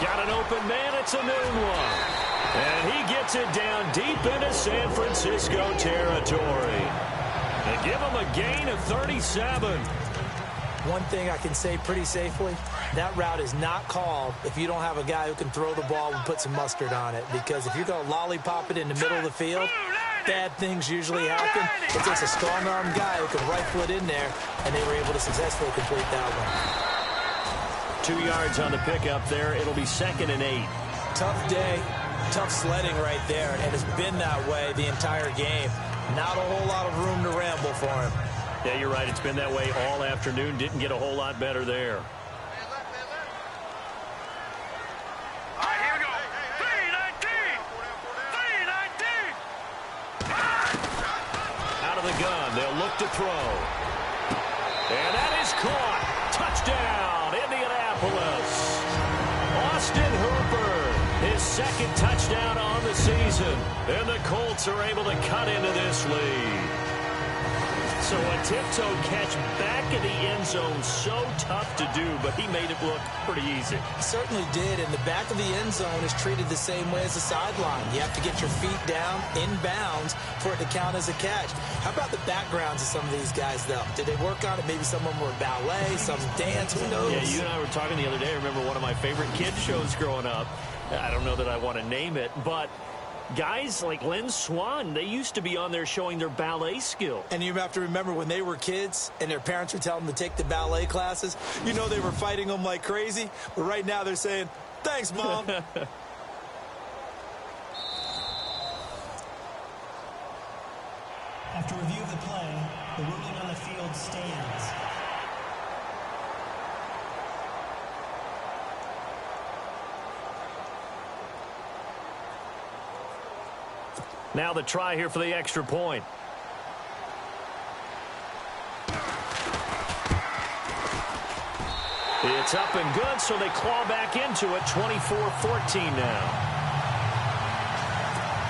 Got an open man. It's a noon one. And he gets it down deep into San Francisco territory. They give him a gain of 37. One thing I can say pretty safely, that route is not called if you don't have a guy who can throw the ball and put some mustard on it. Because if you're going to lollipop it in the middle of the field, bad things usually happen. It takes a strong-arm guy who can rifle it in there, and they were able to successfully complete that one. 2 yards on the pickup there. It'll be 2nd and 8. Tough day. Tough sledding right there, and it's been that way the entire game. Not a whole lot of room to ramble for him. Yeah, you're right. It's been that way all afternoon. Didn't get a whole lot better there. All right, here we go. 319. 319. Out of the gun. They'll look to throw. And that is caught. Touchdown, Indianapolis. Austin Hooper. His 2nd touchdown on the season. And the Colts are able to cut into this lead. So a tiptoe catch back in the end zone, so tough to do, but he made it look pretty easy. Certainly did, and the back of the end zone is treated the same way as the sideline. You have to get your feet down in bounds for it to count as a catch. How about the backgrounds of some of these guys, though? Did they work on it? Maybe some of them were ballet, some dance, who knows? Yeah, you and I were talking the other day. I remember one of my favorite kids shows growing up. I don't know that I want to name it, but guys like Lynn Swan, they used to be on there showing their ballet skill. And you have to remember when they were kids and their parents would tell them to take the ballet classes, you know they were fighting them like crazy. But right now they're saying, thanks, Mom. After review of the play, the ruling on the field stands. Now the try here for the extra point. It's up and good, so they claw back into it. 24-14 now.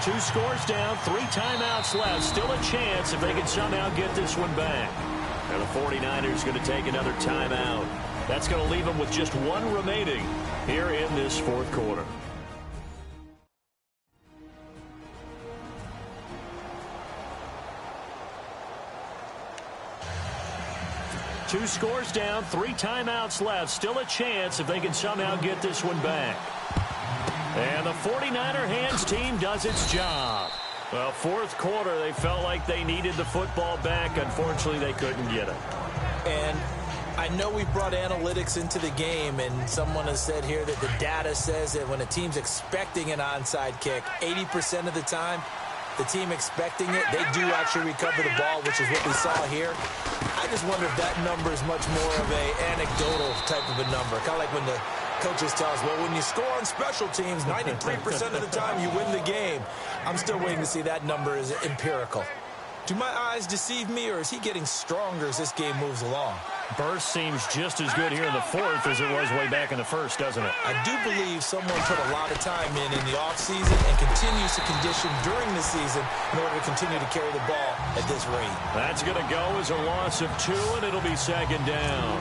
2 scores down, 3 timeouts left. Still a chance if they can somehow get this one back. And the 49ers going to take another timeout. That's going to leave them with just 1 remaining here in this 4th quarter. Two scores down, 3 timeouts left. Still a chance if they can somehow get this one back. And the 49er hands team does its job. Well, 4th quarter, they felt like they needed the football back. Unfortunately, they couldn't get it. And I know we brought analytics into the game, and someone has said here that the data says that when a team's expecting an onside kick, 80% of the time, the team expecting it, they do actually recover the ball, which is what we saw here. I just wonder if that number is much more of a anecdotal type of a number. Kind of like when the coaches tell us, well, when you score on special teams, 93% of the time you win the game. I'm still waiting to see that number is empirical. Do my eyes deceive me, or is he getting stronger as this game moves along? Burst seems just as good here in the fourth as it was way back in the first, doesn't it? I do believe someone put a lot of time in the offseason and continues to condition during the season in order to continue to carry the ball at this rate. That's going to go as a loss of 2, and it'll be second down.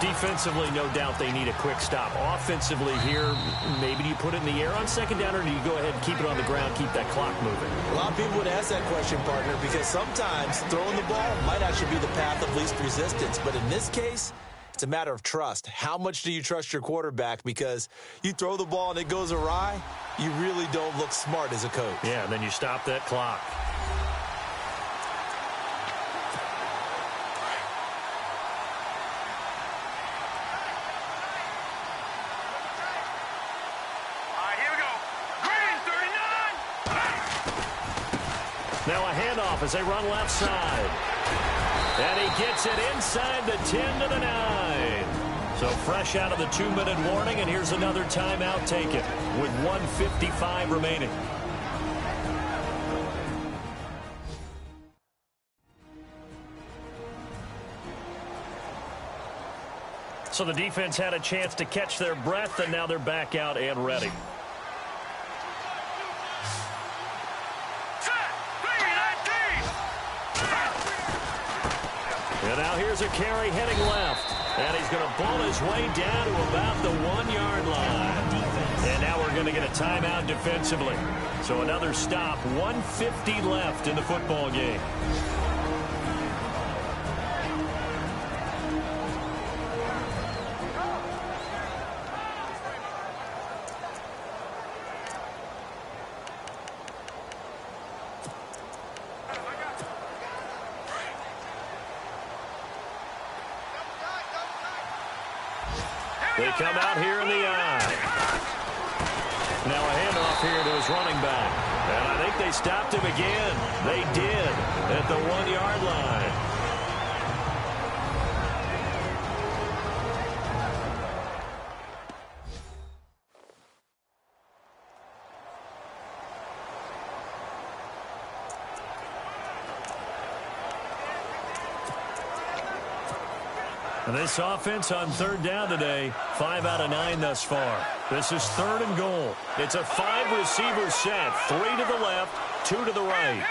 Defensively, no doubt they need a quick stop. Offensively here, maybe do you put it in the air on second down, or do you go ahead and keep it on the ground, keep that clock moving? A lot of people would ask that question, partner, because sometimes throwing the ball might actually be the path of least resistance. But in this case, it's a matter of trust. How much do you trust your quarterback? Because you throw the ball and it goes awry, you really don't look smart as a coach. Yeah, and then you stop that clock. Now a handoff as they run left side. And he gets it inside the 10 to the 9. So fresh out of the 2-minute warning, and here's another timeout taken with 1:55 remaining. So the defense had a chance to catch their breath, and now they're back out and ready. And now here's a carry heading left. And he's going to ball his way down to about the 1-yard line. And now we're going to get a timeout defensively. So another stop, 1:50 left in the football game. They come out here in the eye. Now a handoff here to his running back. And I think they stopped him again. They did at the 1-yard line. And this offense on third down today, 5 out of 9 thus far. This is 3rd and goal. It's a 5-receiver set, 3 to the left, 2 to the right.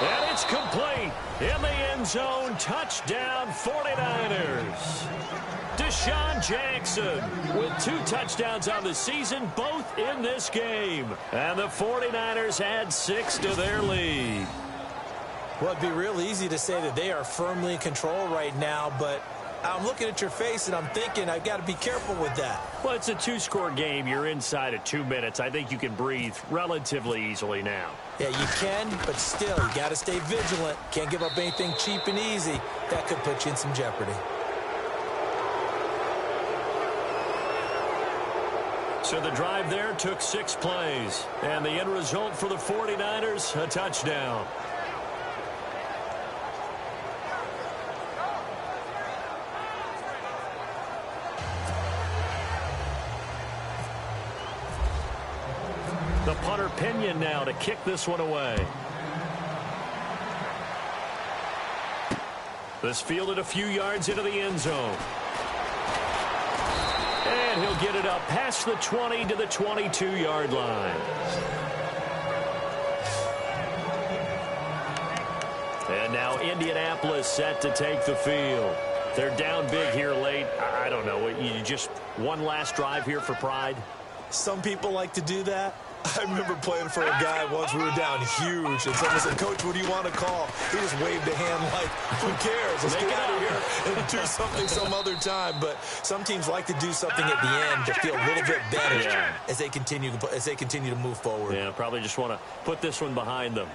And it's complete in the end zone. Touchdown 49ers. Deshaun Jackson with 2 touchdowns on the season, both in this game. And the 49ers add 6 to their lead. Well, it'd be real easy to say that they are firmly in control right now, but I'm looking at your face and I'm thinking I've got to be careful with that. Well, it's a 2-score game. You're inside of 2 minutes. I think you can breathe relatively easily now. Yeah, you can, but still, you got to stay vigilant. Can't give up anything cheap and easy. That could put you in some jeopardy. So the drive there took 6 plays, and the end result for the 49ers, a touchdown. The punter Pinion now to kick this one away. This fielded a few yards into the end zone. And he'll get it up past the 20 to the 22-yard line. And now Indianapolis set to take the field. They're down big here late. I don't know. You just one last drive here for pride? Some people like to do that. I remember playing for a guy once. We were down huge, and someone said, "Coach, what do you want to call?" He just waved a hand like, "Who cares? Let's get out of here and do something some other time." But some teams like to do something at the end to feel a little bit better as they continue to move forward. Yeah, probably just want to put this one behind them.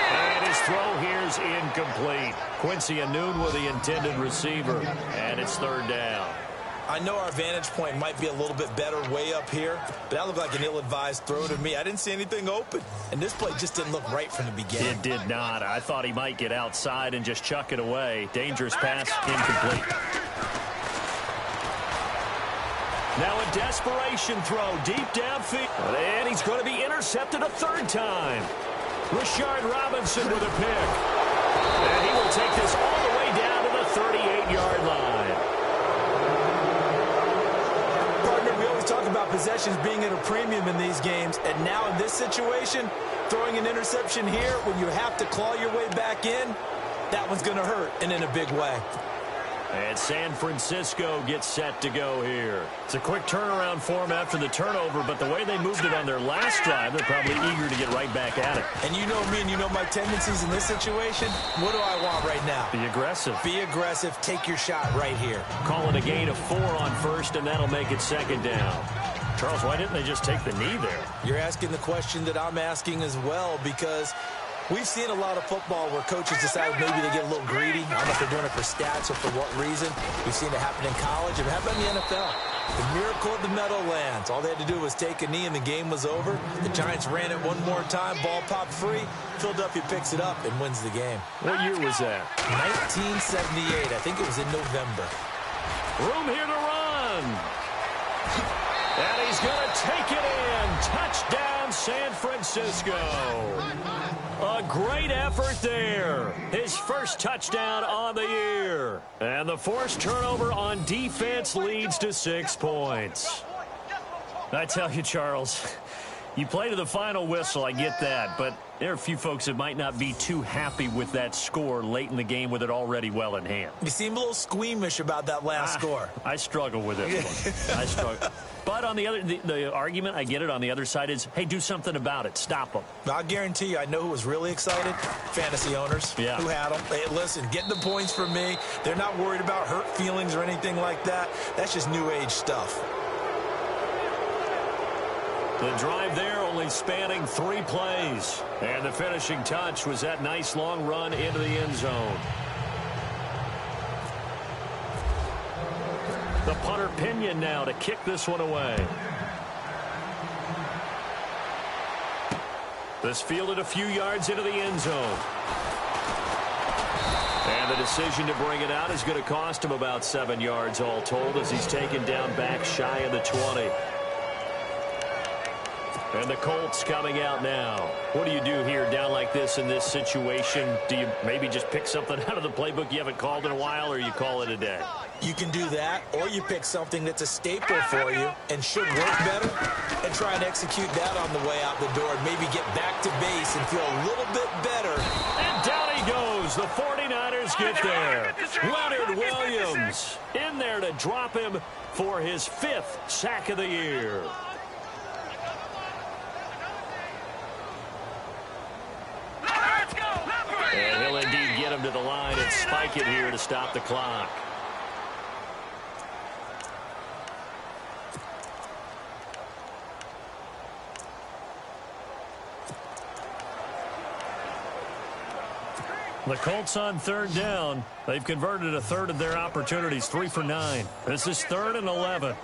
And his throw here is is incomplete. Quincy Anoon with the intended receiver, and it's third down. I know our vantage point might be a little bit better way up here, but that looked like an ill-advised throw to me. I didn't see anything open, and this play just didn't look right from the beginning. It did not. I thought he might get outside and just chuck it away. Dangerous pass, incomplete. Now a desperation throw deep downfield, and he's going to be intercepted a third time. Rashard Robinson with a pick, and he will take this all the way down to the 38-yard line. Partner, we always talk about possessions being at a premium in these games, and now in this situation, throwing an interception here when you have to claw your way back in, that one's going to hurt, and in a big way. And San Francisco gets set to go here. It's a quick turnaround for them after the turnover, but the way they moved it on their last drive, they're probably eager to get right back at it. And you know me and you know my tendencies in this situation. What do I want right now? Be aggressive. Be aggressive. Take your shot right here. Call it a gain of 4 on first, and that'll make it second down. Charles, why didn't they just take the knee there? You're asking the question that I'm asking as well, because we've seen a lot of football where coaches decide maybe they get a little greedy. I don't know if they're doing it for stats or for what reason. We've seen it happen in college. And how about in the NFL? The miracle of the Meadowlands. All they had to do was take a knee and the game was over. The Giants ran it one more time. Ball popped free. Philadelphia picks it up and wins the game. What year was that? 1978. I think it was in November. Room here to run. And he's going to take it in. Touchdown, San Francisco. A great effort there. His first touchdown on the year. And the forced turnover on defense leads to 6 points. I tell you, Charles, you play to the final whistle, I get that, but there are a few folks that might not be too happy with that score late in the game with it already well in hand. You seem a little squeamish about that last score. I struggle with it. I struggle. But on the argument, I get it, on the other side is, hey, do something about it. Stop them. I'll guarantee you, I know who was really excited. Fantasy owners who had them. Hey, listen, get the points from me. They're not worried about hurt feelings or anything like that. That's just new age stuff. The drive there only spanning 3 plays. And the finishing touch was that nice long run into the end zone. The punter Pinion now to kick this one away. This fielded a few yards into the end zone. And the decision to bring it out is going to cost him about 7 yards all told as he's taken down back shy of the 20. And the Colts coming out now. What do you do here down like this in this situation? Do you maybe just pick something out of the playbook you haven't called in a while, or you call it a day? You can do that, or you pick something that's a staple for you and should work better and try and execute that on the way out the door and maybe get back to base and feel a little bit better. And down he goes. The 49ers get there. Leonard Williams in there to drop him for his 5th sack of the year. And he'll indeed get him to the line and spike it here to stop the clock. The Colts on 3rd down. They've converted a third of their opportunities, 3 for 9. This is 3rd and 11.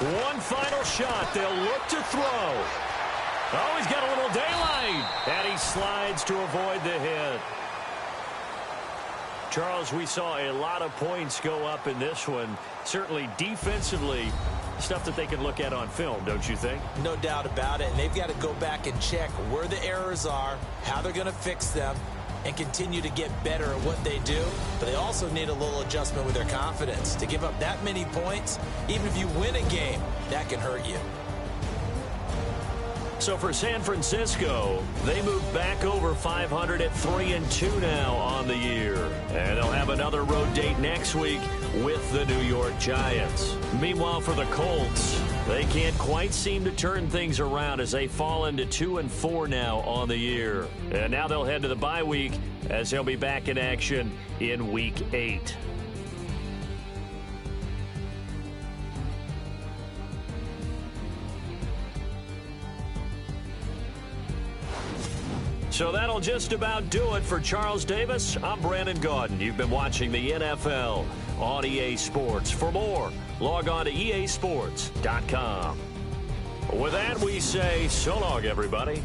One final shot. They'll look to throw. Oh, he's got a little daylight. And he slides to avoid the hit. Charles, we saw a lot of points go up in this one. Certainly defensively, stuff that they can look at on film, don't you think? No doubt about it. And they've got to go back and check where the errors are, how they're going to fix them, and continue to get better at what they do. But they also need a little adjustment with their confidence. To give up that many points, even if you win a game, that can hurt you. So for San Francisco, they move back over 500 at 3-2 now on the year. And they'll have another road date next week with the New York Giants. Meanwhile, for the Colts, they can't quite seem to turn things around as they fall into 2-4 now on the year. And now they'll head to the bye week as they'll be back in action in Week 8. So that'll just about do it for Charles Davis. I'm Brandon Gaudin. You've been watching the NFL on EA Sports. For more, log on to easports.com. With that, we say so long, everybody.